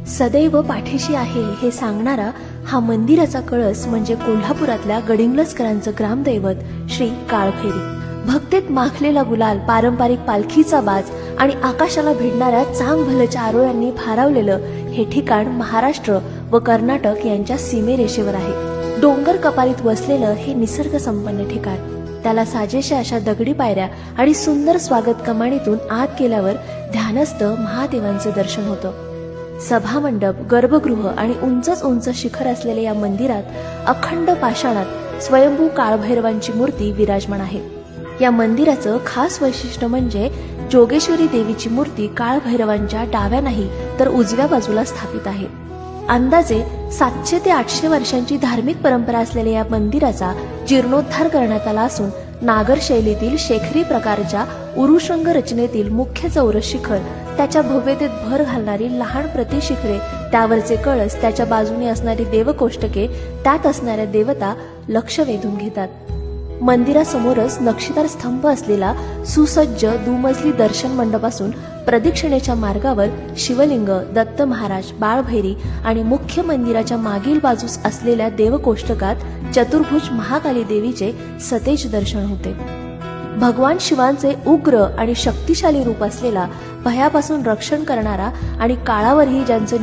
सदैव पाठीशी आहे हे सांगणारा हा मंदिराचा कळस म्हणजे कोल्हापुरातल्या गडिंग्लजकरांचं ग्रामदैवत श्री काळभैरी. भक्तीत माखलेला गुलाल, पारंपरिक पालखीचा बाज आणि आकाशाला भिडणाऱ्या चांग भलच्या आरोळ्यांनी भारावलेलं हे ठिकाण महाराष्ट्र व कर्नाटक यांच्या सीमेरेषेवर आहे. डोंगर कपारीत वसलेलं हे निसर्ग संपन्न ठिकाण, त्याला साजेशा अशा दगडी पायऱ्या आणि सुंदर स्वागत कमानीतून आत गेल्यावर ध्यानस्थ महादेवांचं दर्शन होतं. सभामंडप, गर्भगृह आणि उंचच उंच शिखर असलेल्या या मंदिरात अखंड पाषाणात स्वयंभू काळभैरवांची मूर्ती विराजमान आहे. या मंदिराचं खास वैशिष्ट्य म्हणजे जोगेश्वरी देवीची मूर्ती काळभैरवांच्या डाव्या नाही तर उजव्या बाजूला स्थापित आहे. अंदाजे 700 ते 800 वर्षांची धार्मिक परंपरा असलेल्या या मंदिराचा जीर्णोद्धार करण्यात आला असून नागर शैलीतील शेखरी प्रकारच्या उरुशृंग रचनेतील मुख्य चौरस शिखर, त्याच्या भव्यतेत भर घालणारी लहान प्रतिशिखरे, त्यावरचे कळस, त्याच्या बाजूने असणारी देवकोष्टके, त्यात असणाऱ्या देवता लक्ष वेधून घेतात. मंदिरासमोरच नक्षीदार स्तंभ असलेला सुसज्ज दुमजली दर्शन मंडप असून प्रदक्षिणेच्या मार्गावर शिवलिंग, दत्त महाराज, बाळभैरी आणि मुख्य मंदिराच्या मागील बाजूस असलेल्या देवकोष्टकात चतुर्भुज महाकाली देवीचे सतेज दर्शन होते. भगवान शिवांचे उग्र आणि शक्तिशाली रूप असलेला, भयापासून रक्षण करणारा आणि काळावरही ज्यांचं